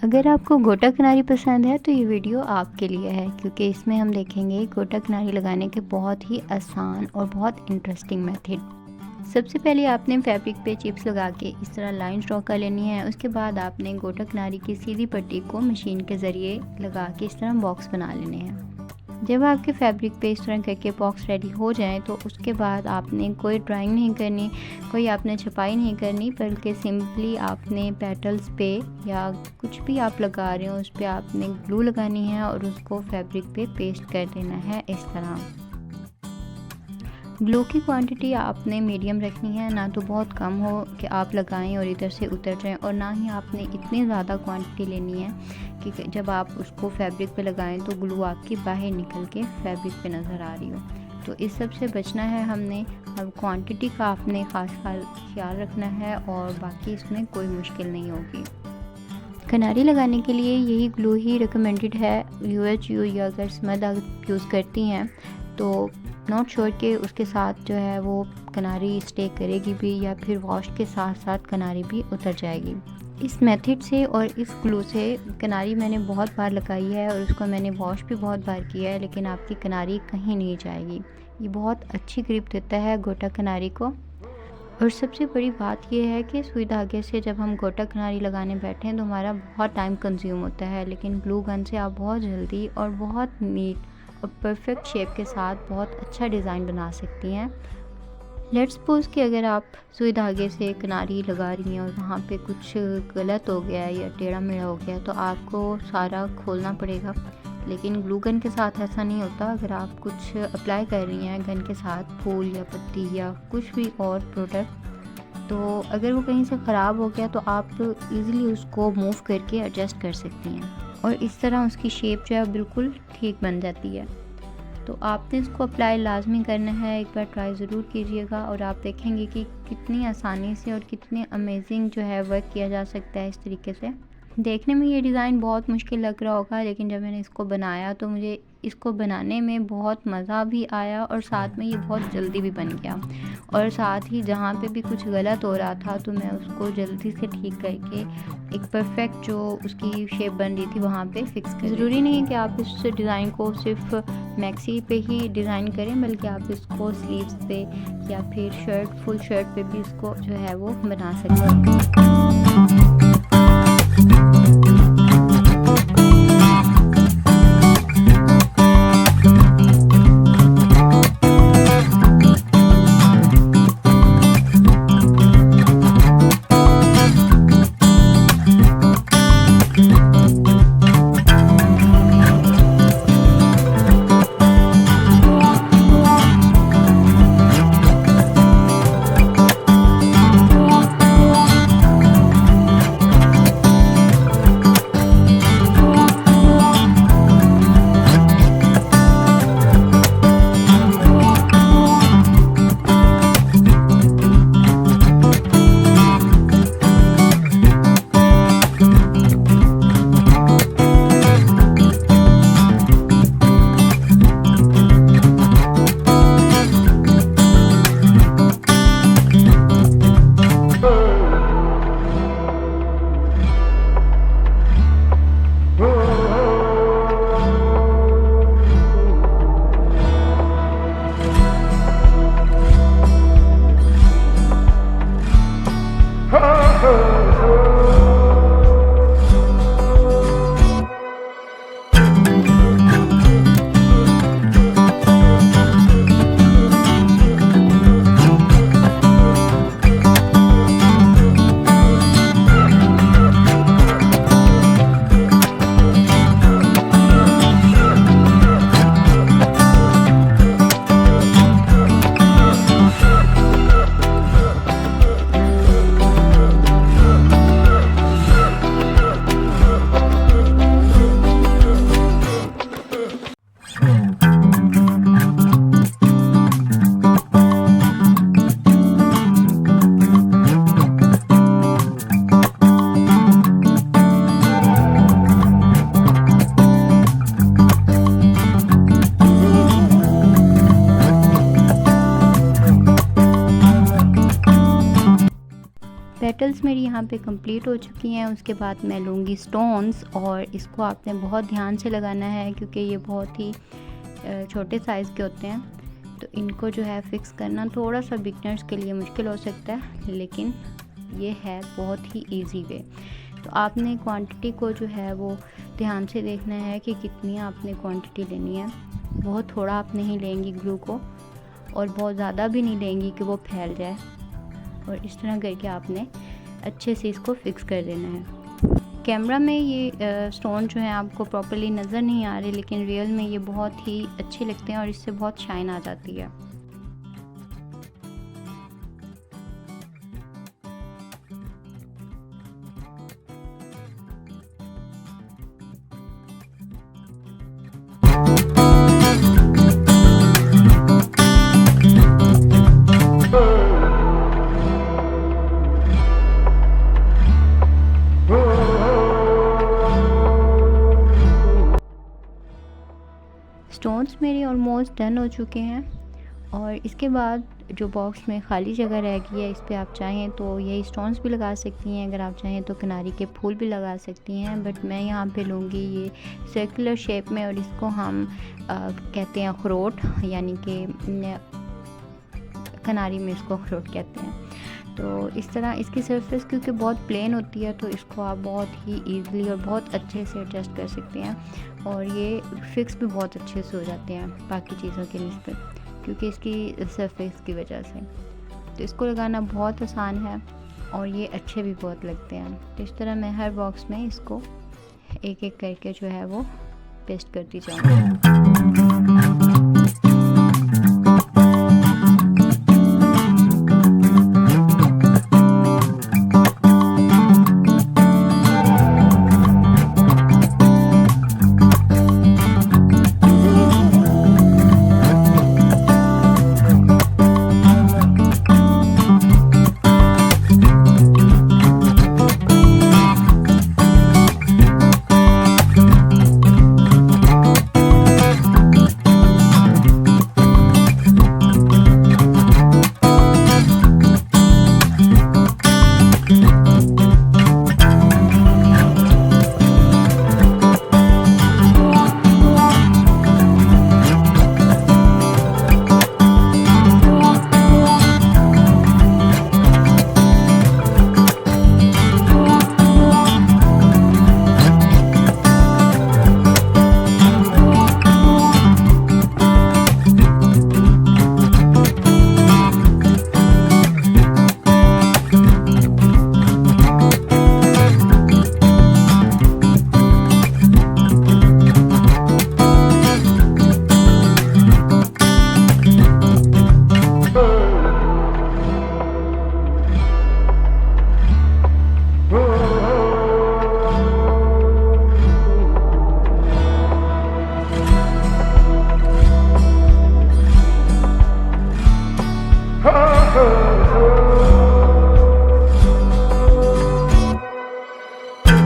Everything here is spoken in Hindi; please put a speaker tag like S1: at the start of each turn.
S1: अगर आपको गोटा किनारी पसंद है तो ये वीडियो आपके लिए है, क्योंकि इसमें हम देखेंगे गोटा किनारी लगाने के बहुत ही आसान और बहुत इंटरेस्टिंग मेथड। सबसे पहले आपने फैब्रिक पे चिप्स लगा के इस तरह लाइन ड्रॉ कर लेनी है। उसके बाद आपने गोटा किनारी की सीधी पट्टी को मशीन के ज़रिए लगा के इस तरह बॉक्स बना लेने हैं। जब आपके फैब्रिक पे इस तरह करके बॉक्स रेडी हो जाएं तो उसके बाद आपने कोई ड्राइंग नहीं करनी, कोई आपने छपाई नहीं करनी, बल्कि सिंपली आपने पेटल्स पे या कुछ भी आप लगा रहे हो उस पर आपने ग्लू लगानी है और उसको फैब्रिक पे पेस्ट कर देना है। इस तरह ग्लू की क्वांटिटी आपने मीडियम रखनी है, ना तो बहुत कम हो कि आप लगाएं और इधर से उतर जाएं, और ना ही आपने इतनी ज़्यादा क्वांटिटी लेनी है कि जब आप उसको फैब्रिक पे लगाएं तो ग्लू आपकी बाहर निकल के फैब्रिक पे नज़र आ रही हो। तो इस सब से बचना है हमने। अब क्वांटिटी का आपने ख़ास ख्याल रखना है और बाकी इसमें कोई मुश्किल नहीं होगी। किनारी लगाने के लिए यही ग्लू ही रिकमेंडेड है। UHU या अगर स्मद आप यूज़ करती हैं तो नॉट श्योर कि उसके साथ जो है वो किनारी स्टे करेगी भी या फिर वॉश के साथ साथ किनारी भी उतर जाएगी। इस मेथड से और इस ग्लू से किनारी मैंने बहुत बार लगाई है और उसको मैंने वॉश भी बहुत बार किया है, लेकिन आपकी किनारी कहीं नहीं जाएगी। ये बहुत अच्छी ग्रिप देता है गोटा किनारी को। और सबसे बड़ी बात यह है कि सुई धागे से जब हम गोटा किनारी लगाने बैठे हैं तो हमारा बहुत टाइम कंज्यूम होता है, लेकिन ग्लू गन से आप बहुत जल्दी और बहुत नीट और परफेक्ट शेप के साथ बहुत अच्छा डिज़ाइन बना सकती हैं। लेट्स सपोज कि अगर आप सुई धागे से किनारी लगा रही हैं और वहाँ पे कुछ गलत हो गया है या टेढ़ा मेढ़ा हो गया तो आपको सारा खोलना पड़ेगा, लेकिन ग्लू गन के साथ ऐसा नहीं होता। अगर आप कुछ अप्लाई कर रही हैं गन के साथ, फूल या पत्ती या कुछ भी और प्रोडक्ट, तो अगर वो कहीं से ख़राब हो गया तो आप इजीली उसको मूव करके एडजस्ट कर सकती हैं और इस तरह उसकी शेप जो है बिल्कुल ठीक बन जाती है। तो आपने इसको अप्लाई लाजमी करना है, एक बार ट्राई ज़रूर कीजिएगा और आप देखेंगे कि कितनी आसानी से और कितने अमेजिंग जो है वर्क किया जा सकता है इस तरीके से। देखने में ये डिज़ाइन बहुत मुश्किल लग रहा होगा, लेकिन जब मैंने इसको बनाया तो मुझे इसको बनाने में बहुत मज़ा भी आया और साथ में ये बहुत जल्दी भी बन गया। और साथ ही जहाँ पे भी कुछ गलत हो रहा था तो मैं उसको जल्दी से ठीक करके एक परफेक्ट जो उसकी शेप बन रही थी वहाँ पे फिक्स कर। ज़रूरी नहीं है कि आप इस डिज़ाइन को सिर्फ मैक्सी पे ही डिज़ाइन करें, बल्कि आप इसको स्लीव्स पे या फिर शर्ट, फुल शर्ट पे भी इसको जो है वो बना सकते हैं। पेटल्स मेरी यहाँ पे कंप्लीट हो चुकी हैं। उसके बाद मैं लूँगी स्टोन्स, और इसको आपने बहुत ध्यान से लगाना है क्योंकि ये बहुत ही छोटे साइज़ के होते हैं, तो इनको जो है फ़िक्स करना थोड़ा सा बिगनर्स के लिए मुश्किल हो सकता है, लेकिन ये है बहुत ही इजी वे। तो आपने क्वांटिटी को जो है वो ध्यान से देखना है कि कितनी आपने क्वांटिटी लेनी है। बहुत थोड़ा आप नहीं लेंगी ग्लू को, और बहुत ज़्यादा भी नहीं लेंगी कि वो फैल जाए, और इस तरह करके आपने अच्छे से इसको फ़िक्स कर देना है। कैमरा में ये स्टोन जो हैं आपको प्रॉपर्ली नज़र नहीं आ रहे, लेकिन रियल में ये बहुत ही अच्छे लगते हैं और इससे बहुत शाइन आ जाती है। स्टोन्स मेरे ऑलमोस्ट डन हो चुके हैं, और इसके बाद जो बॉक्स में खाली जगह रह गई है, इस पर आप चाहें तो यही स्टोन्स भी लगा सकती हैं, अगर आप चाहें तो किनारी के फूल भी लगा सकती हैं। बट मैं यहाँ पे लूँगी ये सर्कुलर शेप में, और इसको हम कहते हैं अखरोट, यानी कि किनारी में इसको अखरोट कहते हैं। तो इस तरह इसकी सरफेस क्योंकि बहुत प्लेन होती है, तो इसको आप बहुत ही ईज़िली और बहुत अच्छे से एडजस्ट कर सकते हैं, और ये फिक्स भी बहुत अच्छे से हो जाते हैं बाकी चीज़ों के निस्बत, क्योंकि इसकी सरफेस की वजह से। तो इसको लगाना बहुत आसान है, और ये अच्छे भी बहुत लगते हैं। तो इस तरह मैं हर बॉक्स में इसको एक एक करके जो है वो पेस्ट करती जाऊँगी।